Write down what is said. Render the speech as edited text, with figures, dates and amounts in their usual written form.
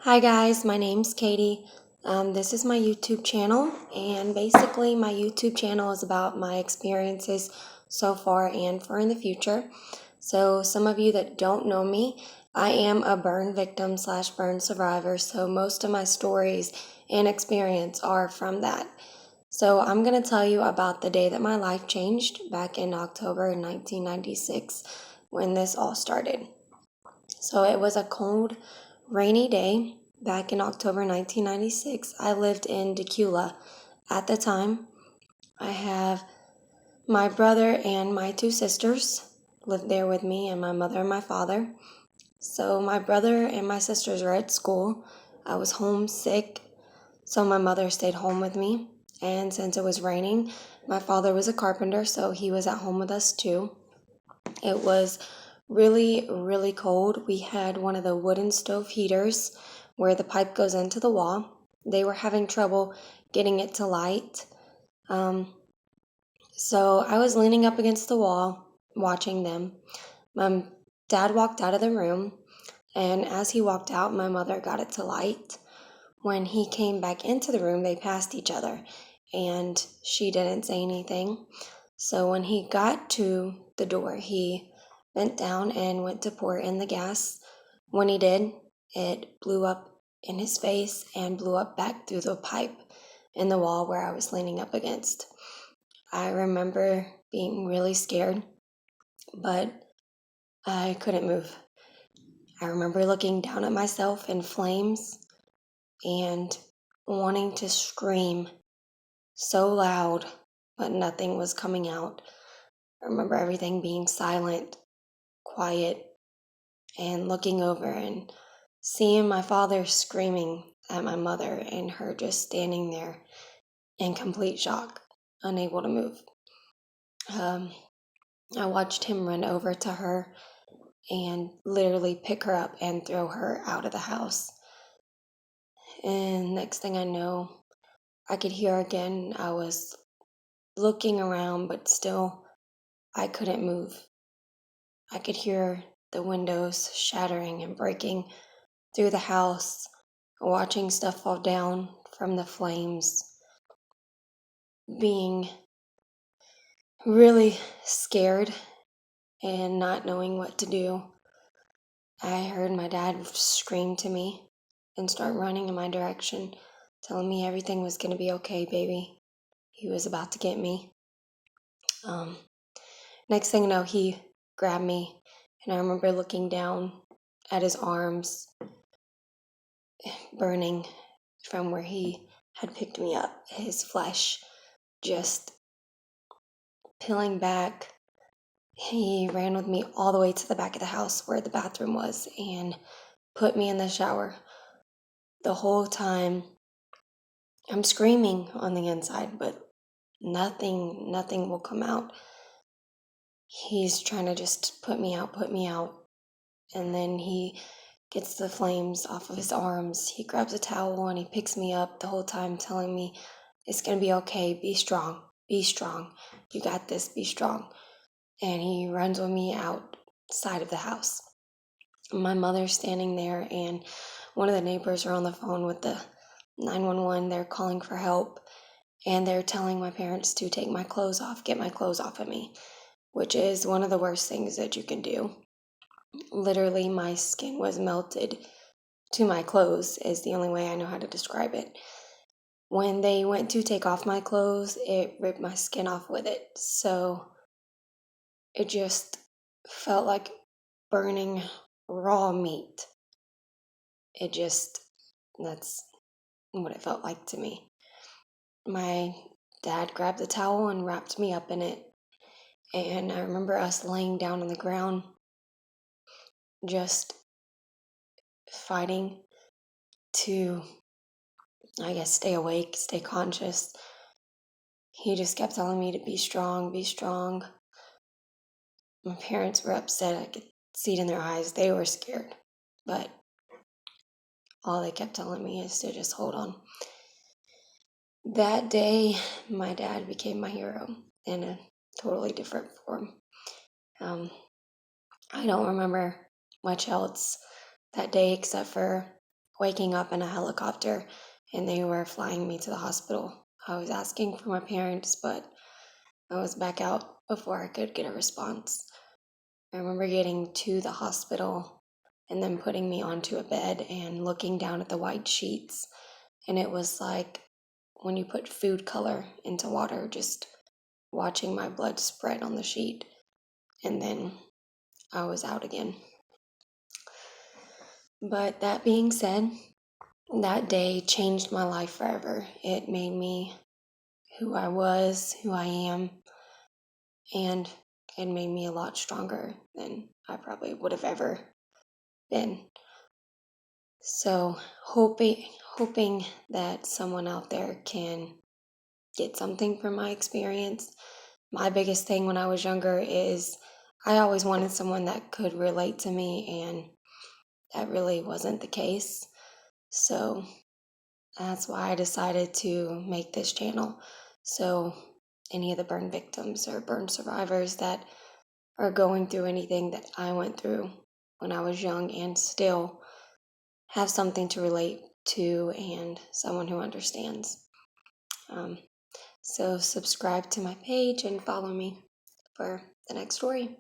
Hi guys, my name's Katie. This is my YouTube channel, and basically my YouTube channel is about my experiences so far and for in the future. So some of you that don't know me, I am a burn victim slash burn survivor, so most of my stories and experience are from that. So I'm going to tell you about the day that my life changed back in October 1996 when this all started. So it was a cold, rainy day back in October 1996. I lived in Decula at the time. I have my brother and my two sisters lived there with me, and my mother and my father. So my brother and my sisters were at school. I was homesick, so my mother stayed home with me. And since it was raining, my father was a carpenter, so he was at home with us too. It was really, really cold. We had one of the wooden stove heaters where the pipe goes into the wall. They were having trouble getting it to light. So I was leaning up against the wall watching them. My dad walked out of the room, and as he walked out, my mother got it to light. When he came back into the room, they passed each other, and she didn't say anything. So when he got to the door, he bent down and went to pour in the gas. When he did, it blew up in his face and blew up back through the pipe in the wall where I was leaning up against. I remember being really scared, but I couldn't move. I remember looking down at myself in flames and wanting to scream so loud, but nothing was coming out. I remember everything being silent, quiet, and looking over and seeing my father screaming at my mother and her just standing there in complete shock, unable to move. I watched him run over to her and literally pick her up and throw her out of the house. And next thing I know, I could hear again. I was looking around, but still I couldn't move. I could hear the windows shattering and breaking through the house, watching stuff fall down from the flames, being really scared and not knowing what to do. I heard my dad scream to me and start running in my direction, telling me everything was going to be okay, baby. He was about to get me. Next thing you know, he grabbed me, and I remember looking down at his arms burning from where he had picked me up, his flesh just peeling back. He ran with me all the way to the back of the house where the bathroom was and put me in the shower. The whole time I'm screaming on the inside, but nothing will come out. He's trying to just put me out. And then he gets the flames off of his arms. He grabs a towel and he picks me up the whole time, telling me, "It's going to be okay. Be strong. Be strong. You got this. Be strong." And he runs with me outside of the house. My mother's standing there, and one of the neighbors are on the phone with the 911. They're calling for help, and they're telling my parents to take my clothes off, get my clothes off of me, which is one of the worst things that you can do. Literally, my skin was melted to my clothes, is the only way I know how to describe it. When they went to take off my clothes, it ripped my skin off with it. So it just felt like burning raw meat. That's what it felt like to me. My dad grabbed the towel and wrapped me up in it. And I remember us laying down on the ground, just fighting to, I guess, stay awake, stay conscious. He just kept telling me to be strong, be strong. My parents were upset. I could see it in their eyes. They were scared. But all they kept telling me is to just hold on. That day, my dad became my hero in a totally different form. I don't remember much else that day except for waking up in a helicopter and they were flying me to the hospital. I was asking for my parents, but I was back out before I could get a response. I remember getting to the hospital and then putting me onto a bed and looking down at the white sheets. And it was like when you put food color into water, just watching my blood spread on the sheet. And then I was out again. But that being said, that day changed my life forever. It made me who I was, who I am, and it made me a lot stronger than I probably would have ever been. So hoping that someone out there can get something from my experience. My biggest thing when I was younger is I always wanted someone that could relate to me, and that really wasn't the case. So that's why I decided to make this channel. So any of the burn victims or burn survivors that are going through anything that I went through when I was young and still have something to relate to and someone who understands. So subscribe to my page and follow me for the next story.